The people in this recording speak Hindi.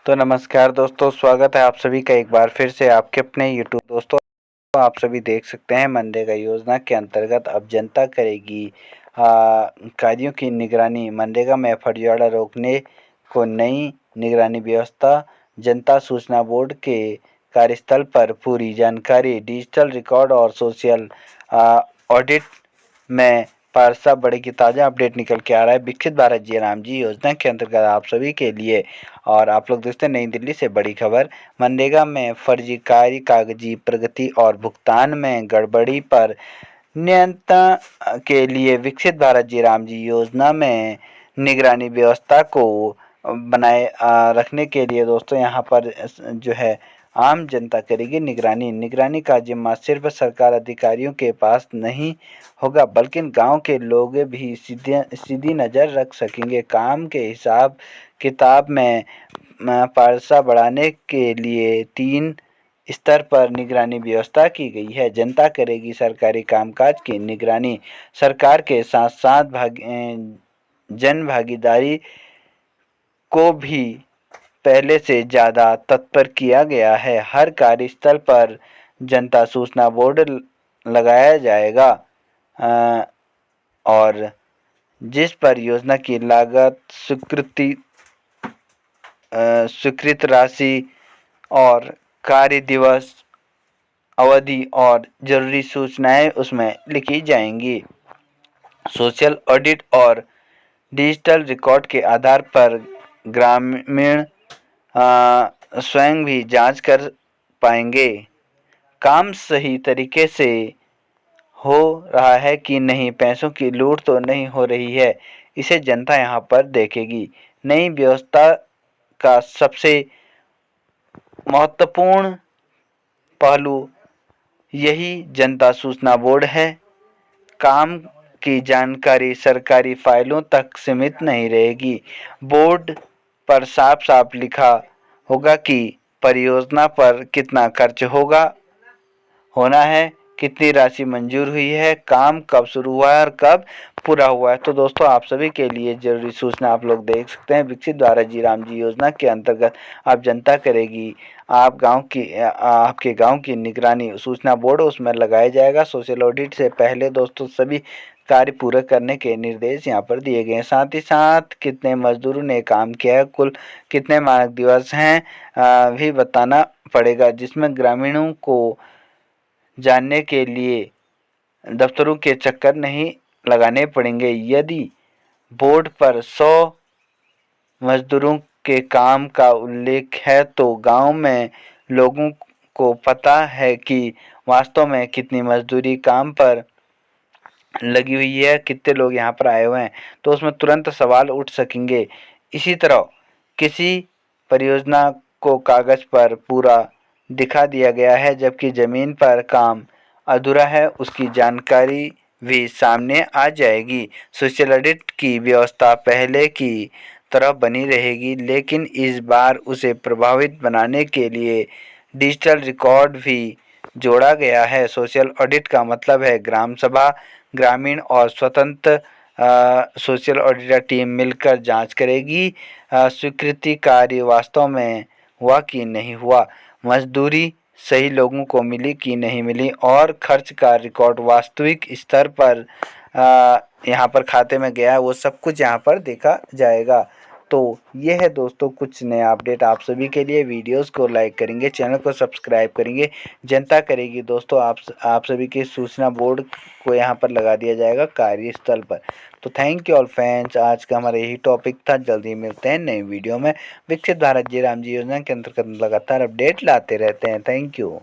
तो नमस्कार दोस्तों, स्वागत है आप सभी का एक बार फिर से आपके अपने यूट्यूब। दोस्तों, आप सभी देख सकते हैं मनरेगा योजना के अंतर्गत अब जनता करेगी कार्यों की निगरानी। मनरेगा में फर्जीवाड़ा रोकने को नई निगरानी व्यवस्था। जनता सूचना बोर्ड के कार्यस्थल पर पूरी जानकारी, डिजिटल रिकॉर्ड और सोशल ऑडिट में पारसा बड़े की ताज़ा अपडेट निकल के आ रहा है विकसित भारत जी राम जी योजना के अंतर्गत आप सभी के लिए। और आप लोग देखते हैं नई दिल्ली से बड़ी खबर। मनरेगा में फर्जी कार्य, कागजी प्रगति और भुगतान में गड़बड़ी पर नियंत्रण के लिए विकसित भारत जी राम जी योजना में निगरानी व्यवस्था को बनाए रखने के लिए दोस्तों यहाँ पर जो है आम जनता करेगी निगरानी। निगरानी का जिम्मा सिर्फ सरकार अधिकारियों के पास नहीं होगा, बल्कि गांव के लोग भी सीधी नज़र रख सकेंगे। काम के हिसाब किताब में पारदर्शिता बढ़ाने के लिए 3 स्तर पर निगरानी व्यवस्था की गई है। जनता करेगी सरकारी कामकाज की निगरानी। सरकार के साथ साथ जन भागीदारी को भी पहले से ज़्यादा तत्पर किया गया है। हर कार्यस्थल पर जनता सूचना बोर्ड लगाया जाएगा और जिस पर योजना की लागत, स्वीकृत राशि और कार्य दिवस, अवधि और जरूरी सूचनाएं उसमें लिखी जाएंगी। सोशल ऑडिट और डिजिटल रिकॉर्ड के आधार पर ग्रामीण स्वयं भी जांच कर पाएंगे काम सही तरीके से हो रहा है कि नहीं, पैसों की लूट तो नहीं हो रही है, इसे जनता यहाँ पर देखेगी। नई व्यवस्था का सबसे महत्वपूर्ण पहलू यही जनता सूचना बोर्ड है। काम की जानकारी सरकारी फाइलों तक सीमित नहीं रहेगी। बोर्ड पर साफ साफ लिखा होगा कि परियोजना पर कितना खर्च होना है, कितनी राशि मंजूर हुई है, काम कब शुरू हुआ है और कब पूरा हुआ है। तो दोस्तों, आप सभी के लिए जरूरी सूचना आप लोग देख सकते हैं विकसित भारत जी राम जी योजना के अंतर्गत आप जनता करेगी आपके गांव की निगरानी। सूचना बोर्ड उसमें लगाया जाएगा। सोशल ऑडिट से पहले दोस्तों सभी कार्य पूरे करने के निर्देश यहाँ पर दिए गए हैं। साथ ही साथ कितने मजदूरों ने काम किया है, कुल कितने मानक दिवस हैं भी बताना पड़ेगा, जिसमें ग्रामीणों को जानने के लिए दफ्तरों के चक्कर नहीं लगाने पड़ेंगे। यदि बोर्ड पर 100 मजदूरों के काम का उल्लेख है तो गांव में लोगों को पता है कि वास्तव में कितनी मजदूरी काम पर लगी हुई है, कितने लोग यहाँ पर आए हुए हैं, तो उसमें तुरंत सवाल उठ सकेंगे। इसी तरह किसी परियोजना को कागज पर पूरा दिखा दिया गया है जबकि ज़मीन पर काम अधूरा है, उसकी जानकारी भी सामने आ जाएगी। सोशल ऑडिट की व्यवस्था पहले की तरह बनी रहेगी, लेकिन इस बार उसे प्रभावित बनाने के लिए डिजिटल रिकॉर्ड भी जोड़ा गया है। सोशल ऑडिट का मतलब है ग्राम सभा, ग्रामीण और स्वतंत्र सोशल ऑडिटर टीम मिलकर जांच करेगी स्वीकृति कार्य वास्तव में हुआ कि नहीं हुआ, मजदूरी सही लोगों को मिली कि नहीं मिली और खर्च का रिकॉर्ड वास्तविक स्तर पर यहाँ पर खाते में गया है, वो सब कुछ यहाँ पर देखा जाएगा। तो ये है दोस्तों कुछ नया अपडेट आप सभी के लिए। वीडियोस को लाइक करेंगे, चैनल को सब्सक्राइब करेंगे, जनता करेगी दोस्तों आप सभी के सूचना बोर्ड को यहाँ पर लगा दिया जाएगा कार्यस्थल पर। तो थैंक यू ऑल फ्रेंड्स, आज का हमारा यही टॉपिक था। जल्दी मिलते हैं नई वीडियो में। विकसित भारत जी राम जी योजना के अंतर्गत लगातार अपडेट लाते रहते हैं। Thank you.